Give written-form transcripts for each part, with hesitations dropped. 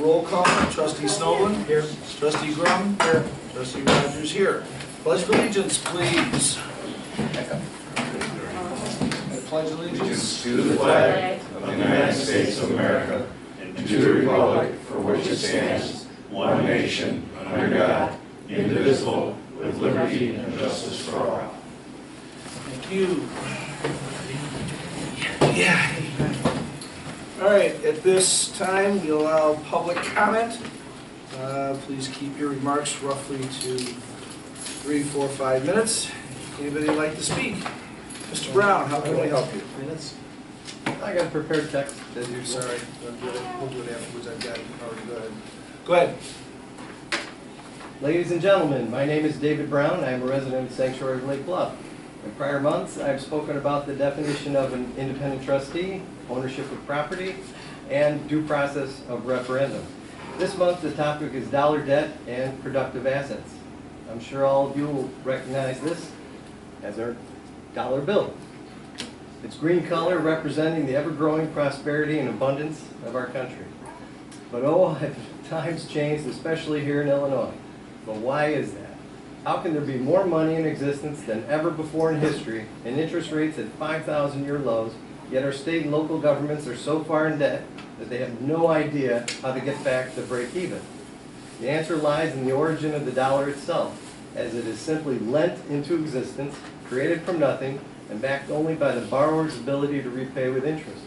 roll call. Trustee Snowland? Here. Trustee Grum? Here. Trustee Rogers? Here. Pledge of allegiance, please. I pledge allegiance to the flag of the United States of America and to the republic for which it stands, one nation, under God, indivisible, with liberty and justice for all. Thank you. Yeah. All right, at this time, we allow public comment. Please keep your remarks roughly to 3, 4, 5 minutes. Anybody like to speak? Mr. Brown, how can we help you? Minutes? I got a prepared text as usual. Sorry, we'll do it afterwards. I've got it already. Go ahead. Go ahead. Ladies and gentlemen, my name is David Brown. I am a resident of Sanctuary of Lake Bluff. In prior months, I've spoken about the definition of an independent trustee, ownership of property, and due process of referendum. This month, the topic is dollar debt and productive assets. I'm sure all of you will recognize this as our dollar bill. Its green color representing the ever-growing prosperity and abundance of our country. But oh, have times changed, especially here in Illinois. But why is that? How can there be more money in existence than ever before in history and interest rates at 5,000-year lows, yet our state and local governments are so far in debt that they have no idea how to get back to break even? The answer lies in the origin of the dollar itself, as it is simply lent into existence, created from nothing, and backed only by the borrower's ability to repay with interest.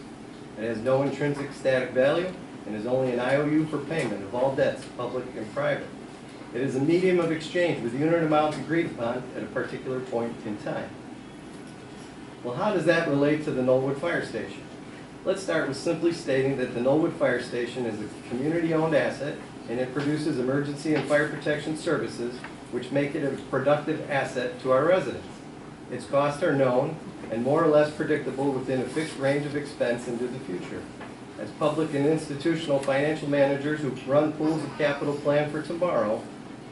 It has no intrinsic static value and is only an IOU for payment of all debts, public and private. It is a medium of exchange with unit amounts agreed upon at a particular point in time. Well, how does that relate to the Knollwood Fire Station? Let's start with simply stating that the Knollwood Fire Station is a community-owned asset, and it produces emergency and fire protection services which make it a productive asset to our residents. Its costs are known and more or less predictable within a fixed range of expense into the future. As public and institutional financial managers who run pools of capital plan for tomorrow,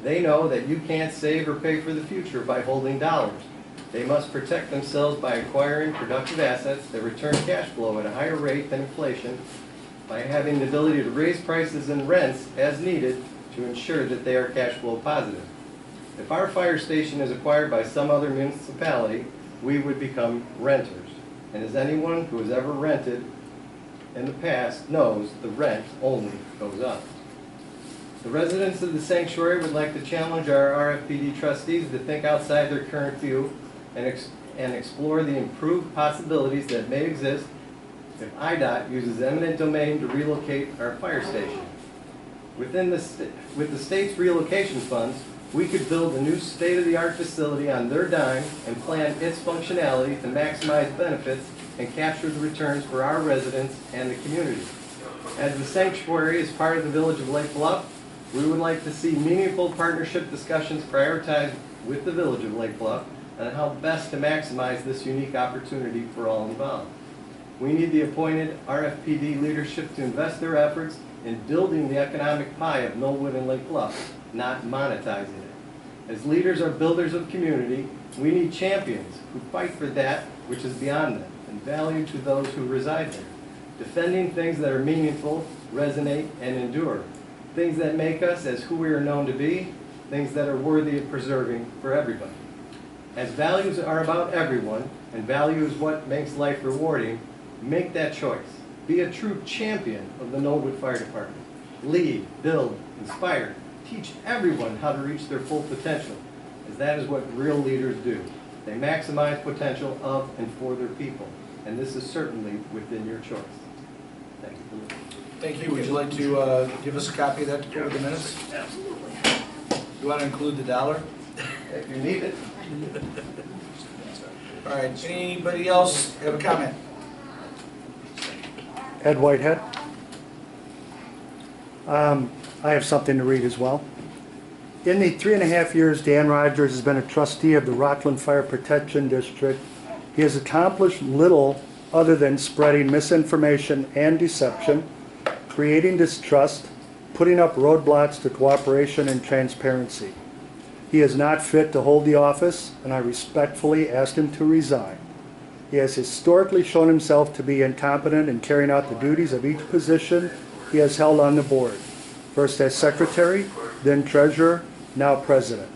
they know that you can't save or pay for the future by holding dollars. They must protect themselves by acquiring productive assets that return cash flow at a higher rate than inflation, by having the ability to raise prices and rents as needed to ensure that they are cash flow positive. If our fire station is acquired by some other municipality, we would become renters. And as anyone who has ever rented in the past knows, the rent only goes up. The residents of the sanctuary would like to challenge our RFPD trustees to think outside their current view and explore the improved possibilities that may exist if IDOT uses eminent domain to relocate our fire station. With the state's relocation funds, we could build a new state-of-the-art facility on their dime and plan its functionality to maximize benefits and capture the returns for our residents and the community. As the sanctuary is part of the village of Lake Bluff, we would like to see meaningful partnership discussions prioritized with the village of Lake Bluff on how best to maximize this unique opportunity for all involved. We need the appointed RFPD leadership to invest their efforts in building the economic pie of Knollwood and Lake Bluff, not monetizing it. As leaders or builders of community, we need champions who fight for that which is beyond them and value to those who reside there, defending things that are meaningful, resonate, and endure, things that make us as who we are known to be, things that are worthy of preserving for everybody. As values are about everyone, and value is what makes life rewarding, make that choice. Be a true champion of the Knollwood Fire Department. Lead, build, inspire, teach everyone how to reach their full potential, as that is what real leaders do. They maximize potential of and for their people, and this is certainly within your choice. Thank you. Thank you. Would you like to give us a copy of that to put with the minutes? Absolutely. You want to include the dollar? If you need it. All right. Anybody else have a comment? Ed Whitehead. I have something to read as well. In the 3.5 years Dan Rogers has been a trustee of the Rockland Fire Protection District, he has accomplished little other than spreading misinformation and deception, creating distrust, putting up roadblocks to cooperation and transparency. He is not fit to hold the office, and I respectfully ask him to resign. He has historically shown himself to be incompetent in carrying out the duties of each position he has held on the board. first as secretary, then treasurer, now president.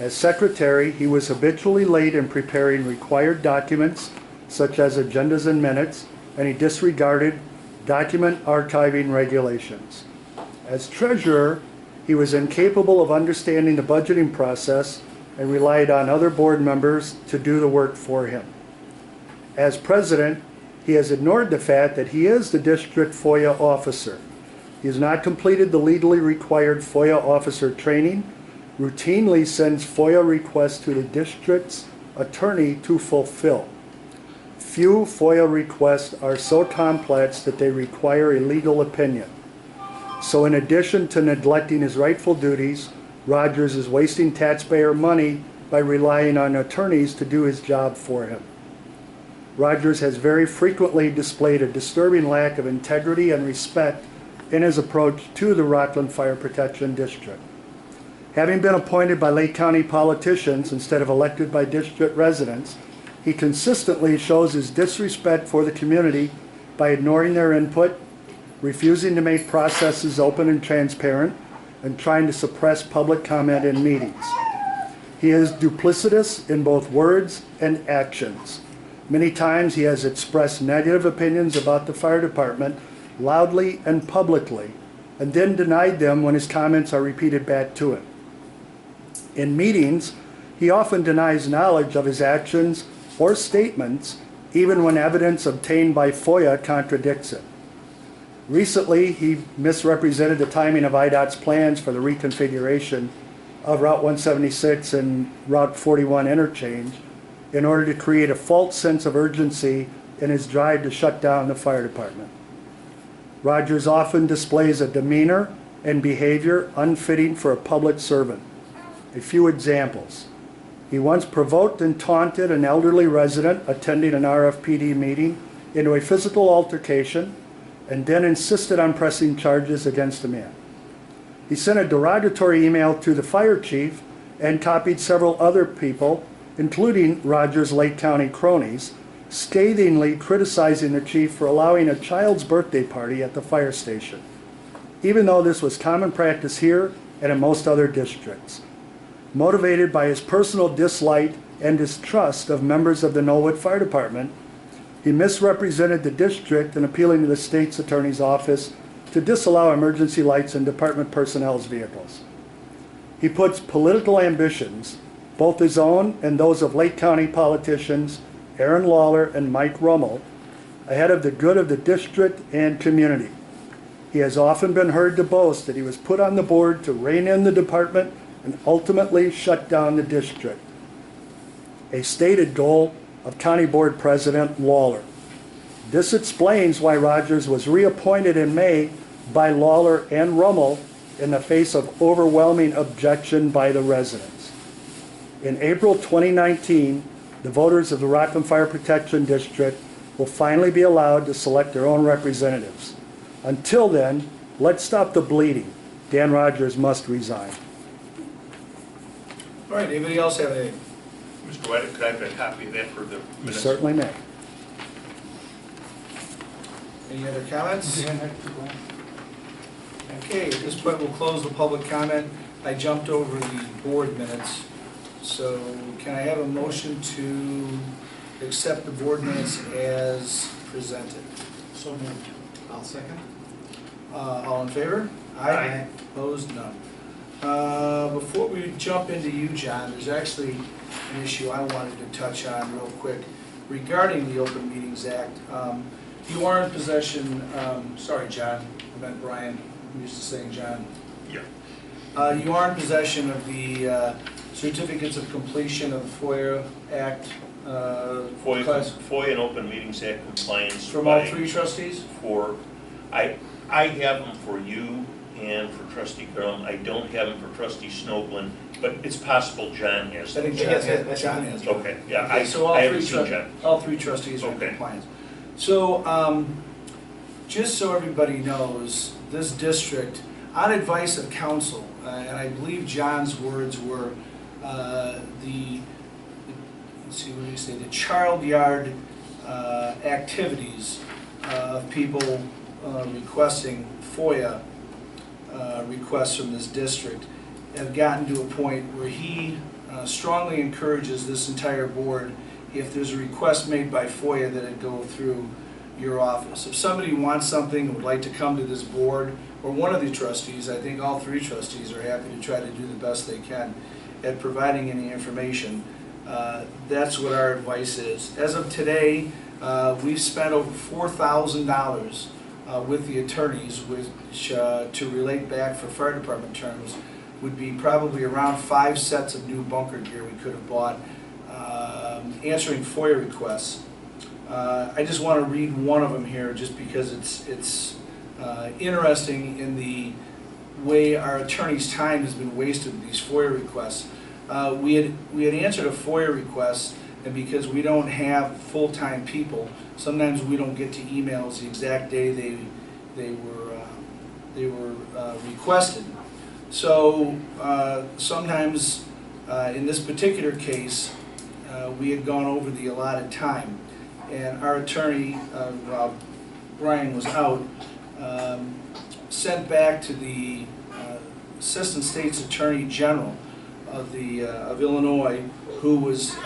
As secretary, he was habitually late in preparing required documents such as agendas and minutes, and he disregarded document archiving regulations. As treasurer, he was incapable of understanding the budgeting process and relied on other board members to do the work for him. As president, he has ignored the fact that he is the district FOIA officer. He has not completed the legally required FOIA officer training, routinely sends FOIA requests to the district's attorney to fulfill. Few FOIA requests are so complex that they require a legal opinion. So in addition to neglecting his rightful duties, Rogers is wasting taxpayer money by relying on attorneys to do his job for him. Rogers has very frequently displayed a disturbing lack of integrity and respect in his approach to the Rockland Fire Protection District. Having been appointed by Lake County politicians instead of elected by district residents, he consistently shows his disrespect for the community by ignoring their input, refusing to make processes open and transparent, and trying to suppress public comment in meetings. He is duplicitous in both words and actions. Many times he has expressed negative opinions about the fire department loudly and publicly, and then denied them when his comments are repeated back to him. In meetings, he often denies knowledge of his actions or statements, even when evidence obtained by FOIA contradicts it. Recently, he misrepresented the timing of IDOT's plans for the reconfiguration of Route 176 and Route 41 interchange in order to create a false sense of urgency in his drive to shut down the fire department. Rogers often displays a demeanor and behavior unfitting for a public servant. A few examples. He once provoked and taunted an elderly resident attending an RFPD meeting into a physical altercation and then insisted on pressing charges against the man. He sent a derogatory email to the fire chief and copied several other people, including Rogers' Lake County cronies, scathingly criticizing the chief for allowing a child's birthday party at the fire station, even though this was common practice here and in most other districts. Motivated by his personal dislike and distrust of members of the Knollwood Fire Department, he misrepresented the district in appealing to the state's attorney's office to disallow emergency lights in department personnel's vehicles. He puts political ambitions, both his own and those of Lake County politicians Aaron Lawler and Mike Rummel, ahead of the good of the district and community. He has often been heard to boast that he was put on the board to rein in the department and ultimately shut down the district, a stated goal of County Board President Lawler. This explains why Rogers was reappointed in May by Lawler and Rummel in the face of overwhelming objection by the residents. In April 2019, the voters of the Rockland Fire Protection District will finally be allowed to select their own representatives. Until then, let's stop the bleeding. Dan Rogers must resign. All right, anybody else have anything? Mr. White, could I have a copy of that for the You minutes? certainly may. Any other comments? Okay, at this point, we'll close the public comment. I jumped over the board minutes. So can I have a motion to accept the board minutes as presented? So moved. I'll second. All in favor? Aye. Opposed? None. Before we jump into you, John, there's actually an issue I wanted to touch on real quick regarding the Open Meetings Act. You are in possession, sorry, John, I meant Brian, I'm used to saying John. Yeah. You are in possession of the certificates of completion of the FOIA Act. FOIA and Open Meetings Act compliance. From all three trustees? I have them for you and for Trustee Grum. I don't have them for Trustee Snoblin, but it's possible John has I them. think John has. Okay, yeah, Okay, so I haven't seen John. all three trustees are in Okay. compliance. So, just so everybody knows, this district, on advice of council, and I believe John's words were, let's see, what did he say, the child yard activities of people requesting FOIA requests from this district have gotten to a point where he strongly encourages this entire board, if there's a request made by FOIA, that it go through your office. If somebody wants something and would like to come to this board, or one of the trustees, I think all three trustees are happy to try to do the best they can at providing any information. That's what our advice is. As of today, we've spent over $4,000 with the attorneys, which to relate back for fire department terms would be probably around 5 sets of new bunker gear we could have bought, answering FOIA requests. I just want to read one of them here just because it's interesting in the way our attorney's time has been wasted with these FOIA requests. We had answered a FOIA request, and because we don't have full-time people, sometimes we don't get to emails the exact day they were requested. So sometimes in this particular case, we had gone over the allotted time, and our attorney, Brian was out, sent back to the Assistant State's Attorney General of Illinois, who was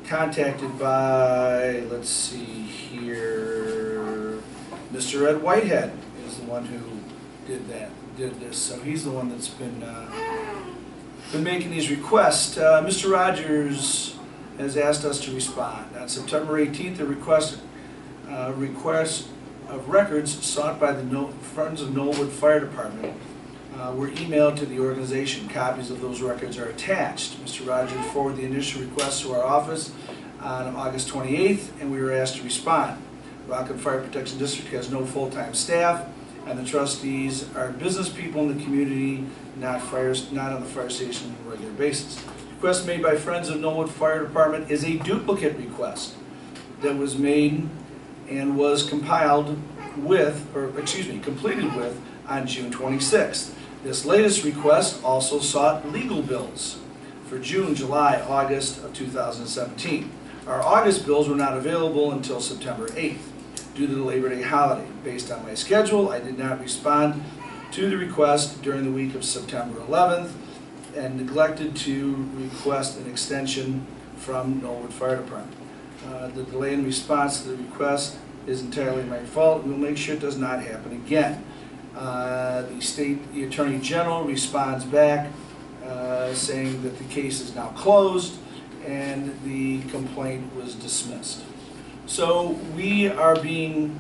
contacted by, let's see here, Mr. Ed Whitehead is the one who did this. So he's the one that's been making these requests. Mr. Rogers has asked us to respond. On September 18th, a request of records sought by the Friends of Knollwood Fire Department were emailed to the organization. Copies of those records are attached. Mr. Rogers forwarded the initial request to our office on August 28th, and we were asked to respond. Rockland Fire Protection District has no full-time staff, and the trustees are business people in the community, not on the fire station on a regular basis. The request made by Friends of Knollwood Fire Department is a duplicate request that was made and was completed with on June 26th. This latest request also sought legal bills for June, July, August of 2017. Our August bills were not available until September 8th due to the Labor Day holiday. Based on my schedule, I did not respond to the request during the week of September 11th and neglected to request an extension from Knollwood Fire Department. The delay in response to the request is entirely my fault. We'll make sure it does not happen again. The Attorney General responds back saying that the case is now closed and the complaint was dismissed. So we are being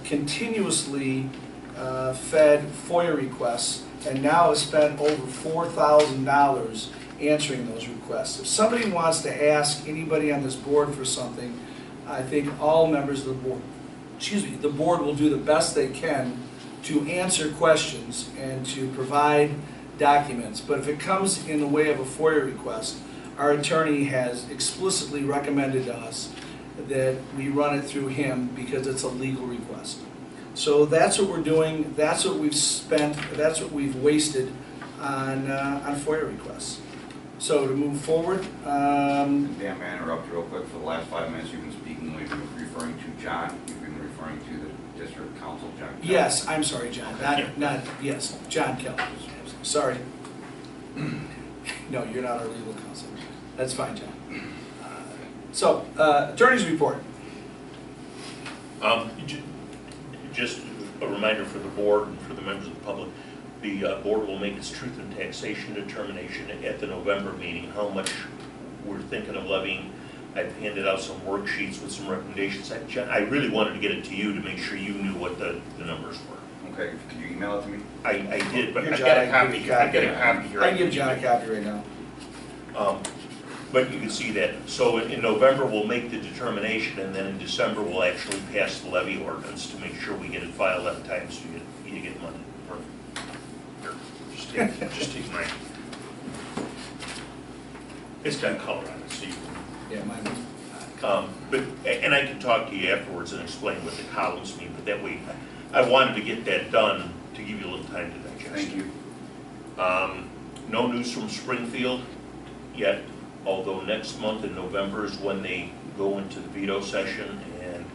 continuously fed FOIA requests, and now have spent over $4,000 answering those requests. If somebody wants to ask anybody on this board for something, I think all members of the board will do the best they can to answer questions and to provide documents. But if it comes in the way of a FOIA request, our attorney has explicitly recommended to us that we run it through him because it's a legal request. So that's what we're doing, that's what we've spent, that's what we've wasted on FOIA requests. So to move forward, Dan, may I interrupt real quick? For the last 5 minutes, you've been speaking, we've been referring to John, you've been referring to the district council, John Kelly. yes, I'm sorry, John, yes, John Kelly, sorry. No, you're not our legal counsel. That's fine, John. So, attorney's report. Just a reminder for the board and for the members of the public, the board will make its truth and taxation determination at the November meeting, how much we're thinking of levying. I've handed out some worksheets with some recommendations. I really wanted to get it to you to make sure you knew what the numbers were. Okay, could you email it to me? I did, but Here, I've John, got I a can copy give here. you a I've got a copy here. I can give John a copy right now. But you can see that. So in November, we'll make the determination, and then in December, we'll actually pass the levy ordinance to make sure we get it filed at time so you get money. Here, just take mine. It's got color on it, so you can. Yeah, mine. And I can talk to you afterwards and explain what the columns mean, but that way, I wanted to get that done to give you a little time to digest. Thank you. No news from Springfield yet, although next month in November is when they go into the veto session and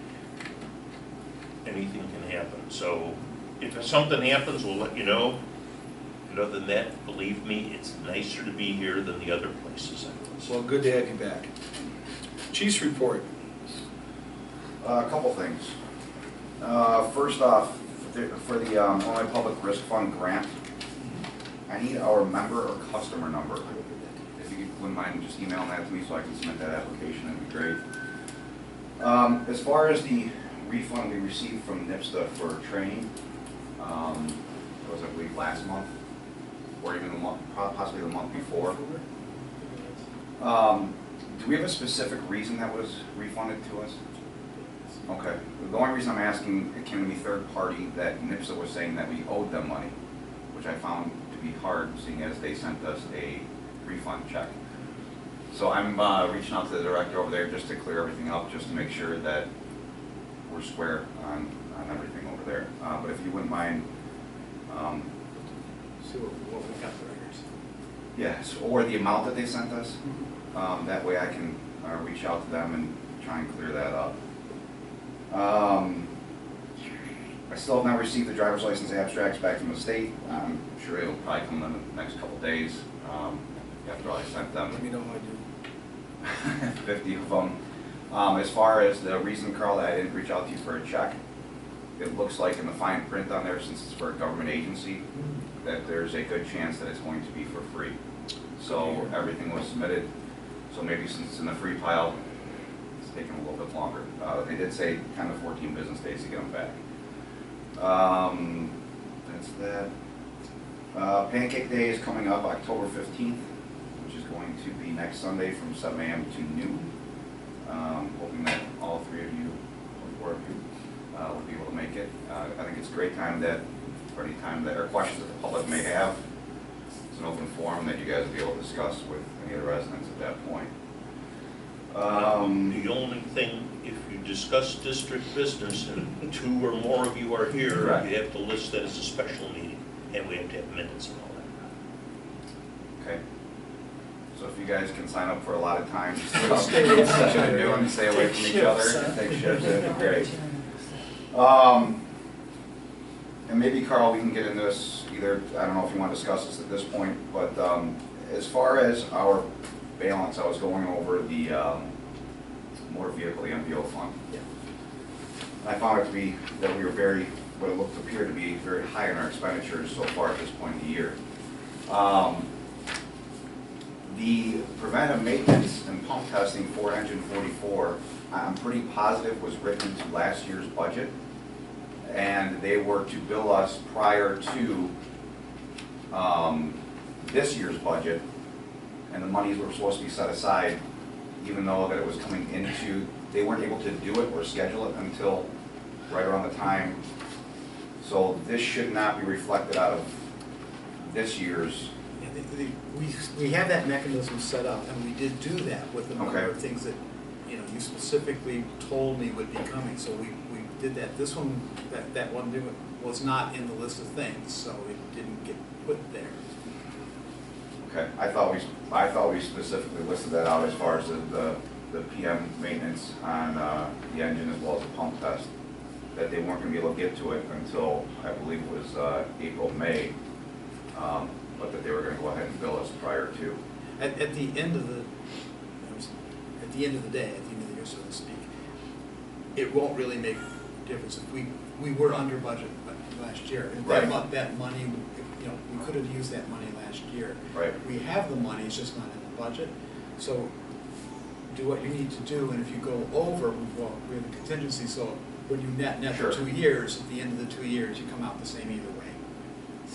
anything can happen. So if something happens, we'll let you know. And other than that, believe me, it's nicer to be here than the other places I was. Well, good to have you back. Chief's report. A couple things. First off, for the Illinois Public Risk Fund grant, I need our member or customer number. If you wouldn't mind just emailing that to me so I can submit that application, that'd be great. As far as the refund we received from NIPSDA for training, it was, I believe, last month, or even the month, possibly the month before. Do we have a specific reason that was refunded to us? Okay. The only reason I'm asking, it came to me third party that NIPSDA was saying that we owed them money, which I found to be hard, seeing as they sent us a refund check. So I'm reaching out to the director over there just to clear everything up, just to make sure that we're square on everything over there. But if you wouldn't mind, See what we got the records. yes, or the amount that they sent us. That way I can reach out to them and try and clear that up. I still have not received the driver's license abstracts back from the state. I'm sure it'll probably come in the next couple days after I sent them. Let me know how I do. 50 of them. As far as the reason, Carl, that I didn't reach out to you for a check, it looks like in the fine print on there, since it's for a government agency, that there's a good chance that it's going to be for free. So everything was submitted. So maybe since it's in the free pile, it's taking a little bit longer. They did say kind of 14 business days to get them back. That's that. Pancake Day is coming up October 15th, which is going to be next Sunday from 7 a.m. to noon. Hoping that all three of you, or four of you, will be able to make it. I think it's a great time that, for any time that, or questions that the public may have, it's an open forum that you guys will be able to discuss with any of the residents at that point. The only thing, if you discuss district business and two or more of you are here, Correct. you have to list that as a special meeting, and we have to have minutes and all that. Okay. So if you guys can sign up for a lot of time, Stay away from each other. doing, stay away from each other, take shifts, that'd be great. And maybe Carl, we can get into this either, I don't know if you want to discuss this at this point, but as far as our balance, I was going over the motor vehicle, the MPO fund. Yeah. I found it to be that we were very, what it appeared to be very high in our expenditures so far at this point in the year. The preventive maintenance and pump testing for engine 44, I'm pretty positive was written into last year's budget, and they were to bill us prior to this year's budget, and the monies were supposed to be set aside, even though that it was coming into, they weren't able to do it or schedule it until right around the time. So this should not be reflected out of this year's. Yeah, we have that mechanism set up, and we did do that with a number Okay. of things that, you specifically told me would be coming, so we did that. This one, that one was not in the list of things, so it didn't get put there. Okay, I thought we specifically listed that out as far as the PM maintenance on the engine as well as the pump test, that they weren't gonna be able to get to it until, I believe it was April, May, but that they were gonna go ahead and bill us prior to. At the end of the day, at the end of the year, so to speak, it won't really make a difference. If we were under budget last year, and Right. that money, we could have used that money last year. Right. We have the money, it's just not in the budget. So do what you need to do, and if you go over, well, we have a contingency, so when you net Sure. the 2 years, at the end of the 2 years, you come out the same either way.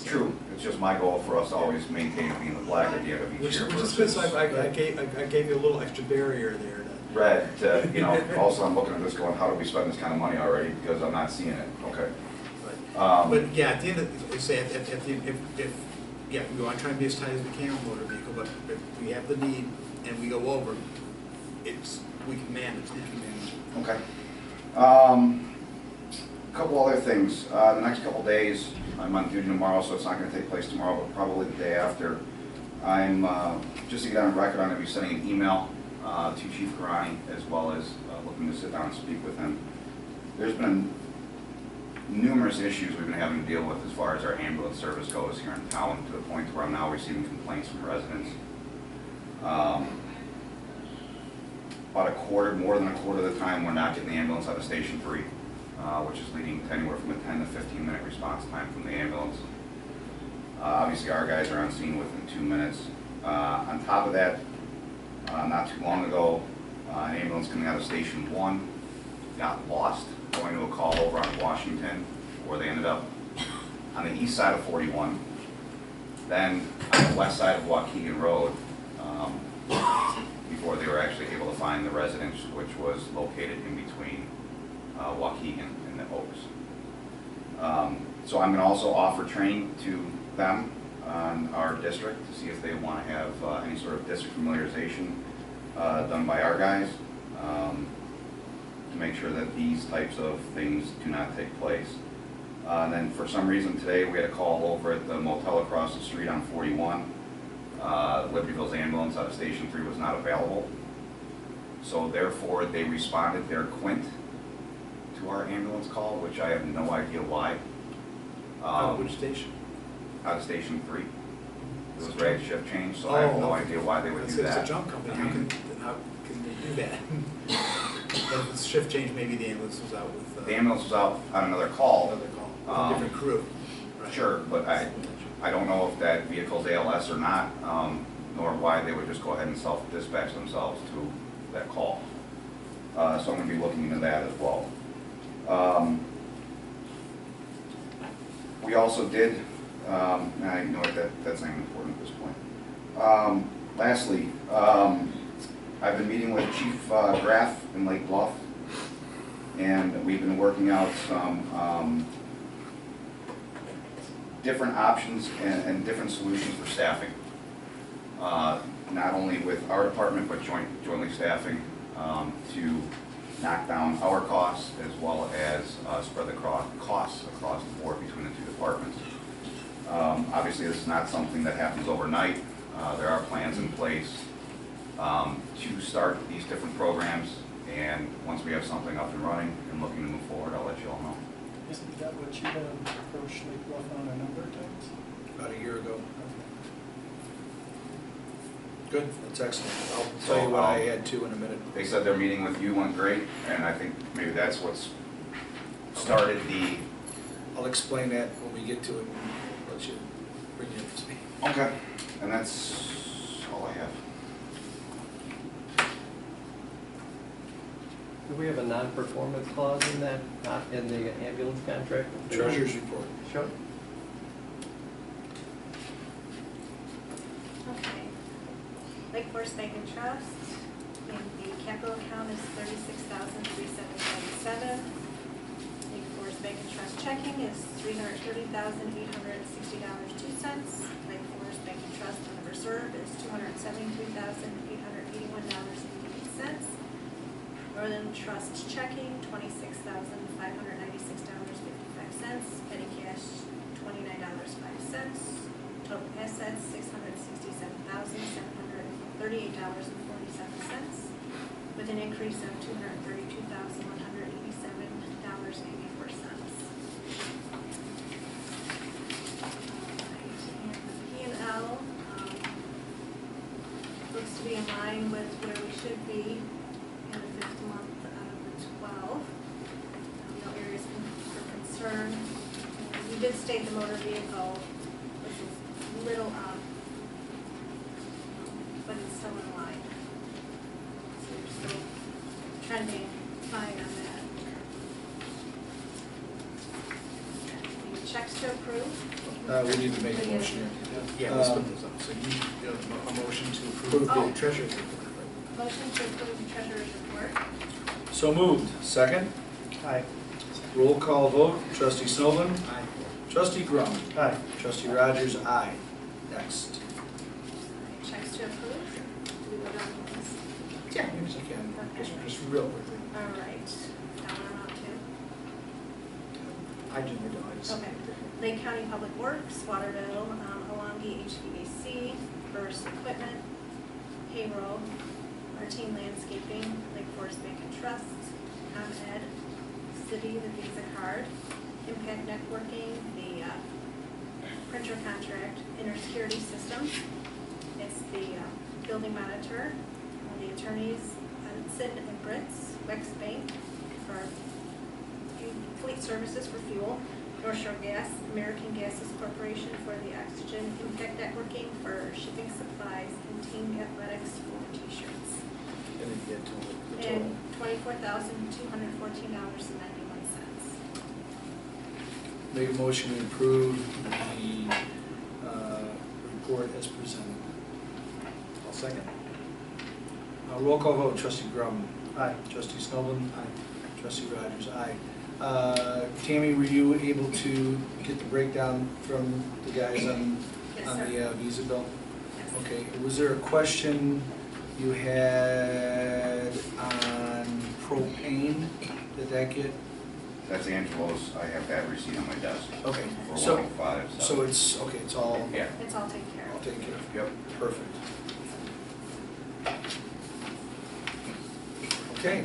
True, it's just my goal for us to always maintain being the black at the end of each Which year. is good, so versus I gave you a little extra barrier there to. red to, also I'm looking at this going, how do we spend this kind of money already, because I'm not seeing it, okay. But yeah, at the end of, say, if we want to try and be as tight as we can on motor vehicle, but if we have the need and we go over, we can manage, Okay. A couple other things. The next couple days, I'm on duty tomorrow, so it's not going to take place tomorrow, but probably the day after. I'm, just to get on record, I'm going to be sending an email to Chief Karani, as well as looking to sit down and speak with him. There's been numerous issues we've been having to deal with as far as our ambulance service goes here in town, to the point where I'm now receiving complaints from residents. More than a quarter of the time, we're not getting the ambulance out of Station 3, which is leading to anywhere from a 10 to 15 minute response time from the ambulance. Obviously, our guys are on scene within 2 minutes. On top of that, not too long ago, an ambulance coming out of Station 1 got lost going to a call over on Washington, where they ended up on the east side of 41, then on the west side of Waukegan Road, before they were actually able to find the residence, which was located in between Waukegan and the Oaks. So I'm going to also offer training to them on our district to see if they want to have any sort of district familiarization done by our guys, to make sure that these types of things do not take place. And then for some reason today we had a call over at the motel across the street on 41. Libertyville's ambulance out of Station 3 was not available. So therefore they responded their Quint to our ambulance call, which I have no idea why. Which station? Out of Station 3. It was rag shift change, so I have no idea why they would do that. It's a junk company, how can they do that? But the shift change, maybe the ambulance was out with... The ambulance was out on another call. Another call, different crew. Right. Sure, but I don't know if that vehicle's ALS or not, nor why they would just go ahead and self-dispatch themselves to that call. So I'm going to be looking into that as well. We also did, I know that's not even important at this point. Lastly, I've been meeting with Chief Graff in Lake Bluff, and we've been working out some different options and different solutions for staffing. Not only with our department, but jointly staffing to knock down our costs as well as spread the costs across the board between the two departments. Obviously, this is not something that happens overnight. There are plans in place to start these different programs, and once we have something up and running and looking to move forward, I'll let you all know. Isn't that what you have approached Lake Bluff on a number of times? About a year ago. Good, that's excellent. I'll tell you what I had too in a minute. They said their meeting with you went great, and I think maybe that's what's started the... I'll explain that when we get to it, and let you bring it up to speed. Okay, and that's all I have. Do we have a non-performance clause in that, in the ambulance contract? Treasurer's report. Sure. Okay. Lake Forest Bank and Trust, and the capital account is $36,377. Lake Forest Bank and Trust checking is $330,860.02. Lake Forest Bank and Trust on the reserve is $273,881.88. Northern Trust checking, $26,596.55. Petty cash, $29.05. Total assets, $667,738.47, with an increase of $232,187.84. And the P&L looks to be in line with where we should be in the fifth month out of the 12. No areas for concern. We did state the motor vehicle was a little up, but it's still in line. So we're still trending fine on that. Any checks to approve? We need to make a motion here. Yeah, let's put those up. So you, a motion to approve the Oh. treasurer's report. Motion to approve the treasurer's report. So moved. Second? Aye. Roll call vote. Trustee Snowden? Aye. Trustee Grum? Aye. Trustee Rogers? Aye. Next. Checks to approve. Do we go down the list? Yeah, maybe you can, just real quickly. All right. Dollar amount too. I generally don't, I just. Okay. Lake County Public Works, Waterville, Alongi HVAC, Burst Equipment, Payroll, Martine Landscaping, Lake Forest Bank and Trust, ComEd, City, the Visa Card, Impact Networking, the printer contract, Inner Security Systems. It's the building monitor, the attorneys, Sid and Brits, Wex Bank for fleet services for fuel, North Shore Gas, American Gases Corporation for the oxygen, Impact Networking for shipping supplies, and Team Athletics for t-shirts. And then get to the total. And $24,214.91. Make a motion to approve the report as presented. I'll second. Roll call vote, trustee Grum. Aye. Trustee Snowden. Aye. Trustee Rogers, aye. Tammy, were you able to get the breakdown from the guys on Yes, on sir. the visa bill? Yes. Okay, was there a question you had on propane? Did that get, That's Angelo's, I have that receipt on my desk okay, for so, 105. so it's, okay, it's all, Yeah, It's all taken care all of. taken care of? yep. Perfect. Okay.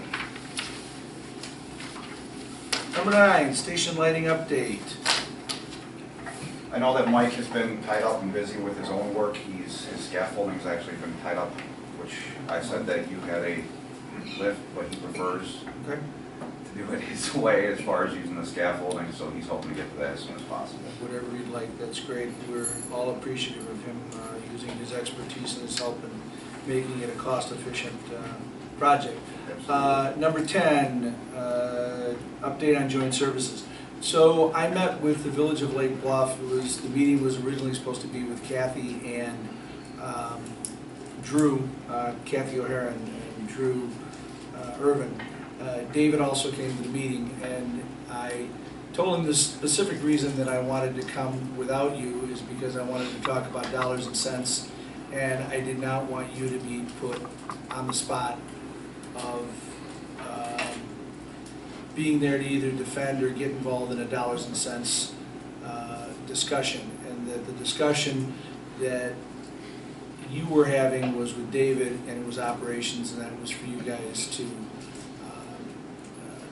Number 9, station lighting update. I know that Mike has been tied up and busy with his own work. His scaffolding's actually been tied up, which I said that you had a lift, but he prefers Okay. to do it his way as far as using the scaffolding, so he's hoping to get to that as soon as possible. Whatever you'd like, that's great. We're all appreciative of him using his expertise and his help in making it a cost-efficient project. Number 10, update on joint services. So I met with the Village of Lake Bluff. The meeting was originally supposed to be with Kathy and Drew, Kathy O'Hara and Drew Irvin. David also came to the meeting, and I told him the specific reason that I wanted to come without you is because I wanted to talk about dollars and cents, and I did not want you to be put on the spot of being there to either defend or get involved in a dollars and cents discussion. And that the discussion that you were having was with David, and it was operations, and that was for you guys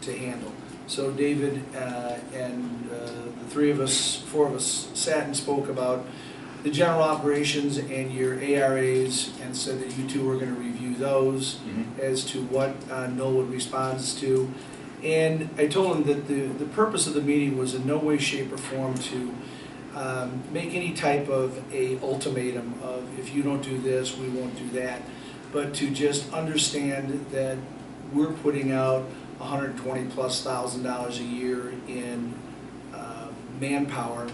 to handle. So David and the three of us, four of us, sat and spoke about the general operations and your ARAs, and said that you two were going to review those as to what Knollwood responds to. And I told him that the purpose of the meeting was in no way, shape, or form to make any type of a ultimatum of if you don't do this, we won't do that, but to just understand that we're putting out $120,000+ a year in manpower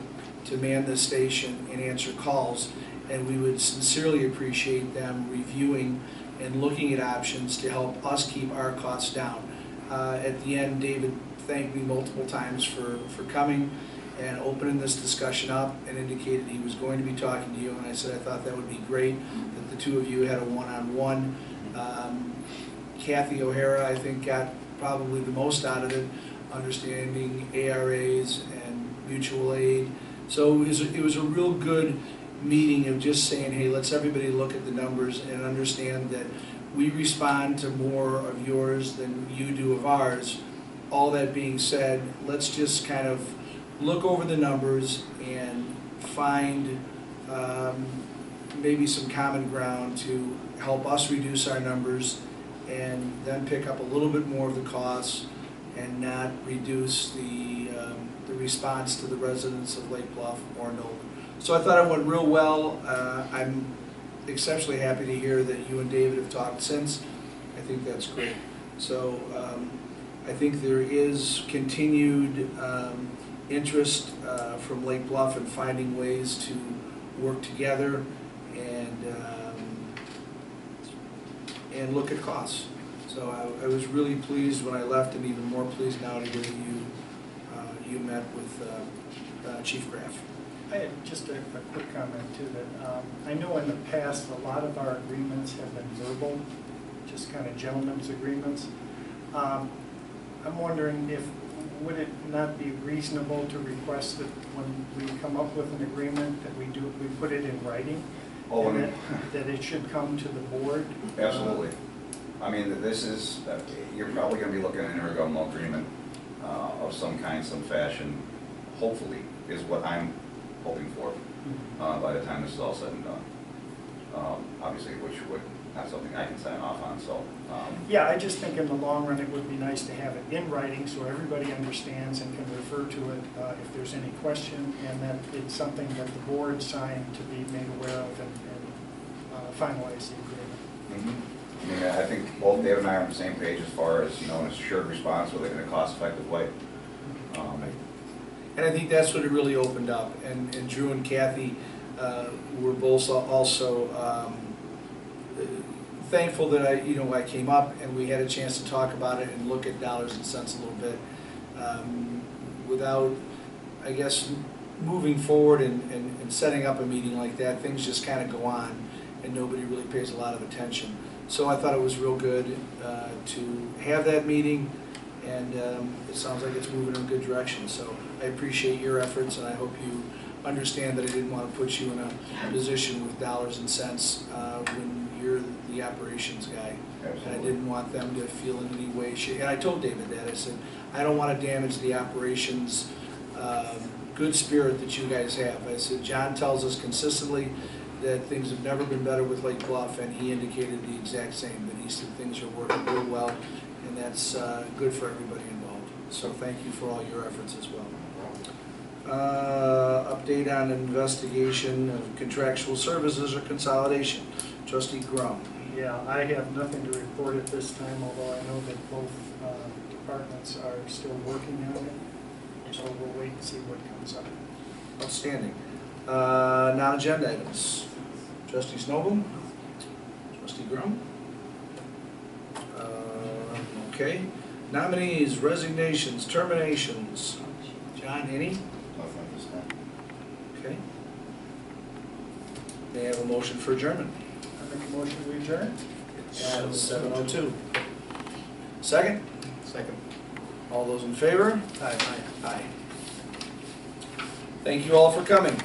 to man this station and answer calls, and we would sincerely appreciate them reviewing and looking at options to help us keep our costs down. At the end, David thanked me multiple times for coming and opening this discussion up, and indicated he was going to be talking to you, and I said I thought that would be great, that the two of you had a one-on-one. Kathy O'Hara, I think, got probably the most out of it, understanding ARAs and mutual aid. So it was a real good meeting of just saying, hey, let's everybody look at the numbers and understand that we respond to more of yours than you do of ours. All that being said, let's just kind of look over the numbers and find maybe some common ground to help us reduce our numbers, and then pick up a little bit more of the costs and not reduce the response to the residents of Lake Bluff or Knollwood. So I thought it went real well. I'm exceptionally happy to hear that you and David have talked since. I think that's great. So I think there is continued interest from Lake Bluff in finding ways to work together and look at costs. So I was really pleased when I left, and even more pleased now to hear that you met with Chief Graff. I had just a quick comment too, that I know in the past, a lot of our agreements have been verbal, just kind of gentlemen's agreements. I'm wondering if, would it not be reasonable to request that when we come up with an agreement that we put it in writing? Oh, and that it should come to the board? Absolutely. I mean, this is, you're probably going to be looking at an intergovernmental agreement of some kind, some fashion. hopefully, is what I'm hoping for by the time this is all said and done. Obviously, which would not something I can sign off on, so. Yeah, I just think in the long run, it would be nice to have it in writing so everybody understands and can refer to it if there's any question, and that it's something that the board signed to be made aware of and finalize the agreement. I mean, I think both Dave and I are on the same page as far as, you know, an assured response with it in a cost-effective way. And I think that's what it really opened up. And Drew and Kathy were both also thankful that I came up and we had a chance to talk about it and look at dollars and cents a little bit. Without, I guess, moving forward and setting up a meeting like that, things just kind of go on and nobody really pays a lot of attention. So I thought it was real good to have that meeting, and it sounds like it's moving in a good direction. So I appreciate your efforts, and I hope you understand that I didn't want to put you in a position with dollars and cents when you're the operations guy. Absolutely. And I didn't want them to feel in any way, shape. And I told David that. I said, I don't want to damage the operations good spirit that you guys have. I said, John tells us consistently that things have never been better with Lake Bluff, and he indicated the exact same, that he said things are working real well, and that's good for everybody involved. So thank you for all your efforts as well. Update on investigation of contractual services or consolidation. Trustee Grum. Yeah, I have nothing to report at this time, although I know that both departments are still working on it, so we'll wait and see what comes up. Outstanding. Non-agenda items. Trustee Snowball? Trustee Grum? Okay. Nominees, resignations, terminations. John, any? Nothing at this time. Okay. May I have a motion for adjournment? I make a motion to adjourn? It's 7:02. Second? Second. All those in favor? Aye. Aye. Thank you all for coming.